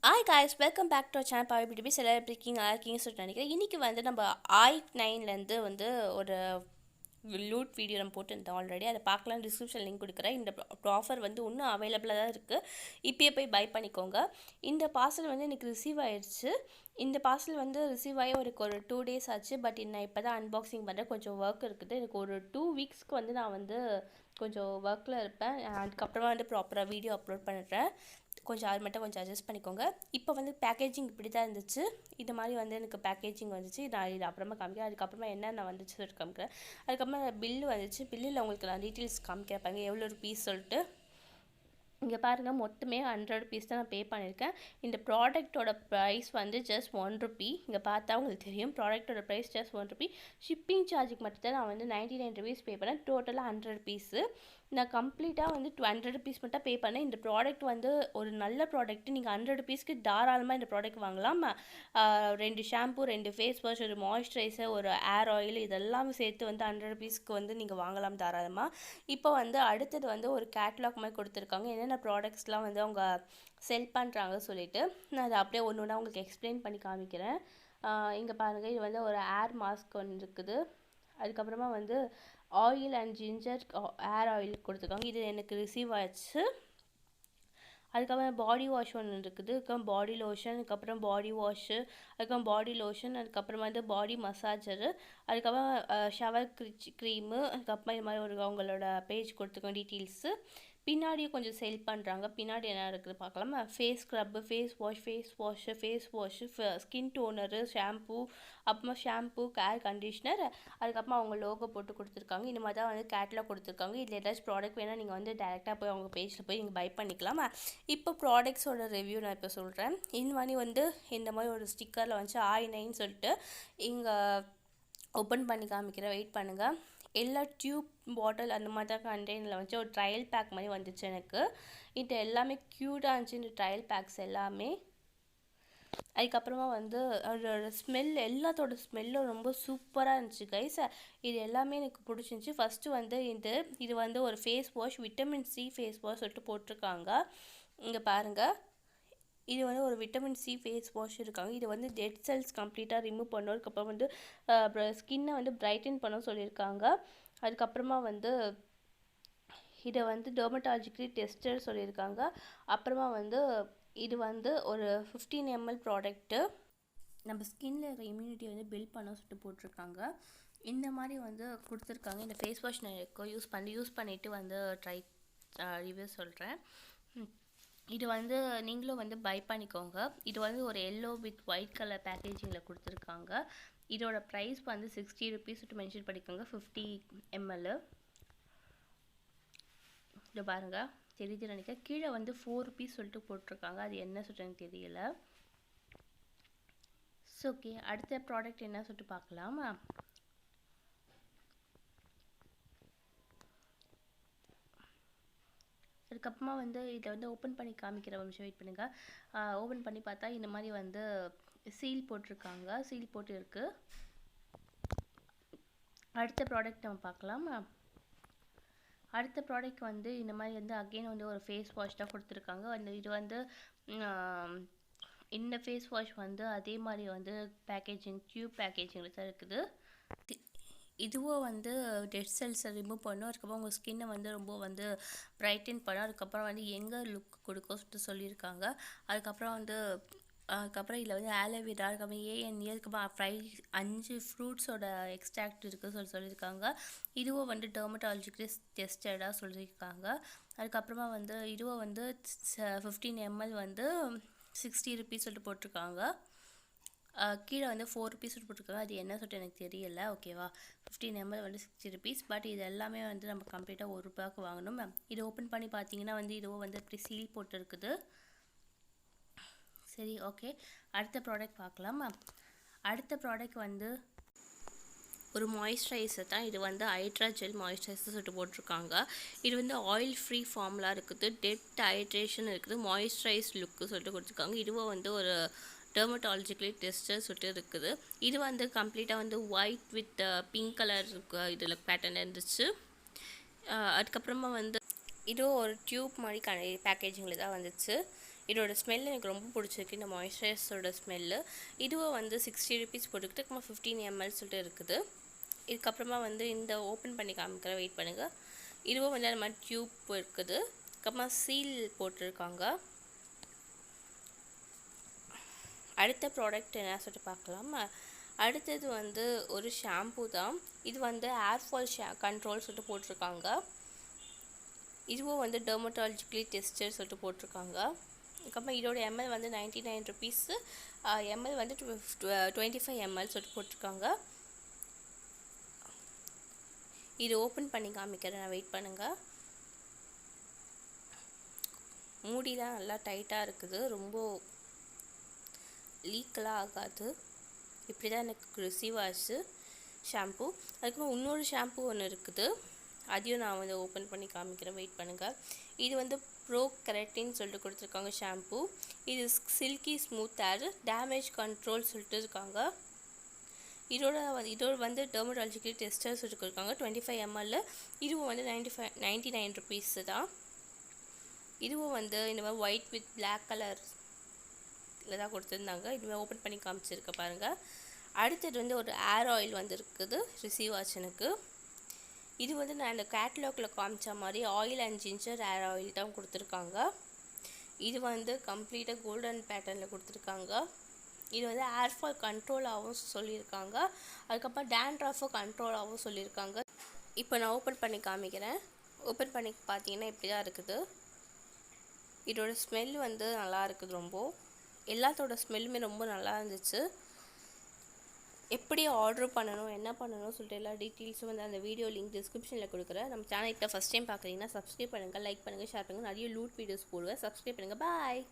Hi guys, welcome back to channel power P D P. சில இருக்கீங்க நல்லா இருக்கீங்கன்னு சொல்லிட்டு நினைக்கிறேன். இன்றைக்கி வந்து நம்ம i9லேருந்து வந்து ஒரு லூட் வீடியோ நம்ம போட்டுருந்தோம் ஆல்ரெடி. அதை பார்க்கலாம், டிஸ்கிரிப்ஷன் லிங்க் கொடுக்குறேன். இந்த ஆஃபர் வந்து இன்னும் அவைலபிளாக தான் இருக்குது. இப்போயே போய் பை பண்ணிக்கோங்க. இந்த பார்சல் வந்து எனக்கு ரிசீவ் ஆயிடுச்சு. இந்த பார்சல் வந்து ரிசீவ் ஆகி ஒரு 2 days ஆச்சு. பட் நான் இப்போ தான் அன்பாக்சிங் பண்ணுறேன். கொஞ்சம் ஒர்க் இருக்குது. எனக்கு ஒரு 2 weeksக்கு வந்து நான் வந்து கொஞ்சம் ஒர்க்கில் இருப்பேன். அதுக்கப்புறமா வந்து ப்ராப்பராக வீடியோ அப்லோட் பண்ணுறேன். கொஞ்சம் அது மட்டும் கொஞ்சம் அட்ஜஸ்ட் பண்ணிக்கோங்க. இப்போ வந்து பேக்கேஜிங் இப்படி தான் இருந்துச்சு. இது மாதிரி வந்து எனக்கு பேக்கேஜிங் வந்துச்சு. நான் இது அப்புறமா காமிக்கிறேன். அதுக்கப்புறமா என்னென்ன வந்துச்சு சொல்லிட்டு காமிக்கிறேன். அதுக்கப்புறமா பில்லு வந்துச்சு. பில்லில் உங்களுக்கு நான் டீட்டெயில்ஸ் காமிக்கிறேன் பாருங்க, எவ்வளோ ருபீஸ் சொல்லிட்டு. இங்கே பாருங்கள், மொத்தமே 100 rupees தான் நான் பே பண்ணியிருக்கேன். இந்த ப்ராடக்ட்டோட ப்ரைஸ் வந்து ஜஸ்ட் 1 rupee. இங்கே பார்த்தா உங்களுக்கு தெரியும், ப்ராடக்ட்டோட ப்ரைஸ் ஜஸ்ட் 1 rupee. ஷிப்பிங் சார்ஜுக்கு மட்டும் தான் நான் வந்து 99 rupees பே பண்ணேன். டோட்டலாக 100 rupees. நான் கம்ப்ளீட்டாக வந்து 200 rupees மட்டும் பே பண்ணேன். இந்த ப்ராடக்ட் வந்து ஒரு நல்ல ப்ராடக்ட். நீங்கள் 100 rupeesக்கு தாராளமாக இந்த ப்ராடக்ட் வாங்கலாம். 2 ஷாம்பு, 2 ஃபேஸ் வாஷ், ஒரு மாய்ஸ்சரைசர், ஒரு ஏர் ஆயில், இதெல்லாம் சேர்த்து வந்து 100 rupeesக்கு வந்து நீங்கள் வாங்கலாம் தாராளமாக. இப்போ வந்து அடுத்தது வந்து ஒரு கேட்லாக் மாதிரி கொடுத்துருக்காங்க, என்னென்ன ப்ராடக்ட்ஸ்லாம் வந்து அவங்க செல் பண்ணுறாங்க சொல்லிட்டு. நான் அதை அப்படியே ஒன்று ஒன்றா உங்களுக்கு எக்ஸ்பிளைன் பண்ணி காமிக்கிறேன். இங்கே பாருங்கள், இது வந்து ஒரு ஏர் மாஸ்க் ஒன்று இருக்குது. அதுக்கப்புறமா வந்து oil and ginger air oil கொடுத்துருக்காங்க. இது எனக்கு ரிசீவ் ஆச்சு. அதுக்கப்புறம் பாடி வாஷ் ஒன்று இருக்குது. அதுக்கப்புறம் பாடி லோஷன், அதுக்கப்புறம் பாடி வாஷு, அதுக்கப்புறம் பாடி லோஷன், அதுக்கப்புறம் வந்து பாடி மசாஜரு, அதுக்கப்புறம் ஷவர் க்ரீமு, அதுக்கப்புறம் இது மாதிரி ஒரு அவங்களோட பேஜ் கொடுத்துருக்கோம் டீட்டெயில்ஸு. பின்னாடியும் கொஞ்சம் சேல் பண்ணுறாங்க. பின்னாடி என்ன இருக்குது பார்க்கலாம். Face scrub, face wash, skin toner, shampoo, அப்புறமா ஷாம்பூ, கேர் கண்டிஷ்னர், அதுக்கப்புறமா அவங்க லோகோ போட்டு கொடுத்துருக்காங்க. இந்த மாதிரி தான் வந்து கேட்லாக் கொடுத்துருக்காங்க. இதில் ஏதாச்சும் ப்ராடக்ட் வேணால் நீங்கள் வந்து டேரெக்டாக போய் அவங்க பேஜில் போய் நீங்கள் பை பண்ணிக்கலாம். இப்போ ப்ராடக்ட்ஸோட ரிவ்யூ நான் இப்போ சொல்கிறேன். இந்த மாதிரி வந்து இந்த மாதிரி ஒரு ஸ்டிக்கரில் வந்து i9 சொல்லிட்டு இங்கே ஓப்பன் பண்ணி காமிக்கிறேன், வெயிட் பண்ணுங்கள். எல்லா டியூப் பாட்டில் அந்த மாதிரி தான் கண்டெய்னரில் வந்து ஒரு ட்ரையல் பேக் மாதிரி வந்துச்சு எனக்கு. இது எல்லாமே க்யூட்டாக இருந்துச்சு இந்த ட்ரையல் பேக்ஸ் எல்லாமே. அதுக்கப்புறமா வந்து அதோட ஸ்மெல், எல்லாத்தோட ஸ்மெல்லும் ரொம்ப சூப்பராக இருந்துச்சு கைஸ். இது எல்லாமே எனக்கு பிடிச்சிருந்துச்சி. ஃபஸ்ட்டு வந்து இது வந்து ஒரு face wash, vitamin C face wash சொல்லிட்டு போட்டிருக்காங்க. இங்கே பாருங்கள், இது வந்து ஒரு விட்டமின் சி ஃபேஸ் வாஷ் இருக்காங்க. இது வந்து டெட் செல்ஸ் கம்ப்ளீட்டாக ரிமூவ் பண்ணும். அதுக்கப்புறம் வந்து ஸ்கின்னை வந்து பிரைட்டன் பண்ண சொல்லியிருக்காங்க. அதுக்கப்புறமா வந்து இதை வந்து டெர்மட்டாலஜிக்கலி டெஸ்டட் சொல்லியிருக்காங்க. அப்புறமா வந்து இது வந்து ஒரு 15 ml ப்ராடக்ட்டு. நம்ம ஸ்கின்னில் இருக்கிற இம்யூனிட்டி வந்து பில்ட் பண்ண சொல்லிட்டு போட்டிருக்காங்க. இந்த மாதிரி வந்து கொடுத்துருக்காங்க. இந்த ஃபேஸ் வாஷ் நான் யூஸ் பண்ணிவிட்டு வந்து ரிவ்யூ சொல்கிறேன். இது வந்து நீங்களும் வந்து பை பண்ணிக்கோங்க. இது வந்து ஒரு எல்லோ வித் ஒயிட் கலர் பேக்கேஜிங்கில் கொடுத்துருக்காங்க. இதோட ப்ரைஸ் வந்து 60 rupees மென்ஷன் பண்ணிக்கோங்க. 50 ml. இதை பாருங்கள், தெரியுது நினைக்கிறேன். கீழே வந்து 4 rupees சொல்லிட்டு போட்டிருக்காங்க. அது என்ன சொல்லிட்டு எனக்கு தெரியல. ஸோ ஓகே, அடுத்த ப்ராடக்ட் என்ன சொல்லிட்டு பார்க்கலாம். அதுக்கப்புறமா வந்து இதை வந்து ஓப்பன் பண்ணி காமிக்கிற ஒரு நிமிஷம் வெயிட் பண்ணுங்கள். ஓப்பன் பண்ணி பார்த்தா இந்த மாதிரி வந்து சீல் போட்டிருக்காங்க, சீல் போட்டு இருக்குது. அடுத்த ப்ராடக்ட் நம்ம பார்க்கலாம். அடுத்த ப்ராடக்ட் வந்து இந்த மாதிரி வந்து அகெயின் வந்து ஒரு ஃபேஸ் வாஷ் தான் கொடுத்துருக்காங்க. இது வந்து இந்த ஃபேஸ் வாஷ் வந்து அதே மாதிரி வந்து டியூப் பேக்கேஜிங்கில் தான் இருக்குது. இதுவும் வந்து டெட் செல்ஸை ரிமூவ் பண்ணும். அதுக்கப்புறம் உங்கள் ஸ்கின்னை வந்து ரொம்ப வந்து பிரைட்டன் பண்ணும். அதுக்கப்புறம் வந்து எங்கே லுக் கொடுக்க சொல்லியிருக்காங்க. அதுக்கப்புறம் இதில் வந்து ஆலோவேரா, அதுக்கப்புறம் ஏஎன்இ, அதுக்கப்புறம் 5 ஃப்ரூட்ஸோட எக்ஸ்ட்ராக்ட் இருக்குது சொல்லியிருக்காங்க. இதுவும் வந்து டெர்மட்டாலஜிக்கலி டெஸ்டடாக சொல்லியிருக்காங்க. அதுக்கப்புறமா வந்து இதுவும் வந்து 15 ml வந்து 60 rupees சொல்லிட்டு போட்டிருக்காங்க. கீழே வந்து 4 rupees போட்டிருக்காங்க. அது என்ன சொல்லிட்டு எனக்கு தெரியல. ஓகேவா, 15 ml வந்து 60 rupees. பட் இது எல்லாமே வந்து நம்ம கம்ப்ளீட்டாக 1 ரூபாய்க்கு வாங்கணும். இது ஓப்பன் பண்ணி பார்த்தீங்கன்னா வந்து இதுவும் வந்து இப்படி சீல் போட்டு இருக்குது. சரி, ஓகே, அடுத்த ப்ராடக்ட் பார்க்கலாம். அடுத்த ப்ராடக்ட் வந்து ஒரு மாய்ஸ்சரைசர் தான். இது வந்து ஹைட்ரா ஜெல் மாய்ஸ்சரைசர் சொல்லிட்டு போட்டிருக்காங்க. இது வந்து ஆயில் ஃப்ரீ ஃபார்ம்லாம் இருக்குது, டெட் ஹைட்ரேஷன் இருக்குது, மாய்ஸ்சரைஸ் லுக்கு சொல்லிட்டு கொடுத்துருக்காங்க. இதுவும் வந்து ஒரு டெர்மட்டாலஜிக்கலி டெஸ்டர் சொல்லிட்டு இருக்குது. இது வந்து கம்ப்ளீட்டாக வந்து ஒயிட் வித் பிங்க் கலர் இதில் பேட்டர்ன் இருந்துச்சு. அதுக்கப்புறமா வந்து இதுவும் ஒரு டியூப் மாதிரி பேக்கேஜிங்கில் தான் வந்துச்சு. இதோட ஸ்மெல் எனக்கு ரொம்ப பிடிச்சிருக்கு, இந்த மாய்ஸ்சரைசரோட ஸ்மெல்லு. இதுவும் வந்து 60 ருபீஸ் போட்டுக்கிட்டு 15 ml சொல்லிட்டு இருக்குது. இதுக்கப்புறமா வந்து இந்த ஓப்பன் பண்ணி காமிக்கிறேன், வெயிட் பண்ணுங்கள். இதுவும் வந்து அந்த மாதிரி டியூப் இருக்குது. அதுக்கப்புறமா சீல் போட்டிருக்காங்க. அடுத்த ப்ராடக்ட் என்ன சொல்லிட்டு பார்க்கலாம். அடுத்தது வந்து ஒரு ஷாம்பு தான். இது வந்து ஏர்ஃபால் கண்ட்ரோல் சொல்லிட்டு போட்டிருக்காங்க. இதுவும் வந்து டெர்மட்டாலஜிக்கலி டெஸ்டட் சொல்லிட்டு போட்டிருக்காங்க. அதுக்கப்புறம் இதோட எம்எல் வந்து 99 ருபீஸு, எம்எல் வந்து 25 ml சொல்லிட்டு போட்டிருக்காங்க. இது ஓப்பன் பண்ணி காமிக்கிறேன், நான் வெயிட் பண்ணுங்கள். மூடிலாம் நல்லா டைட்டாக இருக்குது, ரொம்ப லீக்கெலாம் ஆகாது. இப்படி தான் எனக்கு ரிசீவ் ஆச்சு ஷாம்பு. அதுக்கப்புறம் இன்னொரு ஷாம்பு ஒன்று இருக்குது, அதையும் நான் வந்து ஓப்பன் பண்ணி காமிக்கிறேன், வெயிட் பண்ணுங்கள். இது வந்து ப்ரோ கெரட்டின்னு சொல்லிட்டு கொடுத்துருக்காங்க ஷாம்பு. இது silky smooth hair damage control சொல்லிட்டு இருக்காங்க. இதோட வந்து டெர்மட்டாலஜிக்கலி டெஸ்டர்ஸ் இருக்காங்க 25 ml. இதுவும் வந்து 99 ருபீஸு தான். இதுவும் வந்து இந்த மாதிரி ஒயிட் வித் பிளாக் கலர் இதில் தான் கொடுத்துருந்தாங்க. இதுவே ஓப்பன் பண்ணி காமிச்சிருக்க பாருங்கள். அடுத்தது வந்து ஒரு ஏர் ஆயில் வந்து இருக்குது, ரிசீவ் ஆச்சு எனக்கு. இது வந்து நான் இந்த கேட்லாகில் காமிச்ச மாதிரி oil and ginger air oil தான் கொடுத்துருக்காங்க. இது வந்து கம்ப்ளீட்டாக கோல்டன் பேட்டர்னில் கொடுத்துருக்காங்க. இது வந்து ஏர்ஃபால் கண்ட்ரோலாகவும் சொல்லியிருக்காங்க. அதுக்கப்புறம் டேண்ட்ரஃபும் கண்ட்ரோலாகவும் சொல்லியிருக்காங்க. இப்போ நான் ஓப்பன் பண்ணி காமிக்கிறேன். ஓப்பன் பண்ணி பார்த்தீங்கன்னா இப்படி தான் இருக்குது. இதோட ஸ்மெல் வந்து நல்லா இருக்குது, ரொம்ப எல்லாத்தோட ஸ்மெல்லுமே ரொம்ப நல்லா இருந்துச்சு. எப்படி ஆர்டர் பண்ணணும், என்ன பண்ணணும் சொல்லிட்டு எல்லா டீட்டெயில்ஸும் வந்து அந்த வீடியோ லிங்க் டிஸ்கிரிப்ஷனில் கொடுக்குறேன். நம்ம சேனல் இப்போ ஃபஸ்ட் டைம் பார்க்குறீங்கன்னா சப்ஸ்கிரைப் பண்ணுங்கள், லைக் பண்ணுங்கள், ஷேர் பண்ணுங்கள். நிறைய லூட் வீடியோஸ் போடுவேன். சப்ஸ்கிரைப் பண்ணுங்கள். பாய்.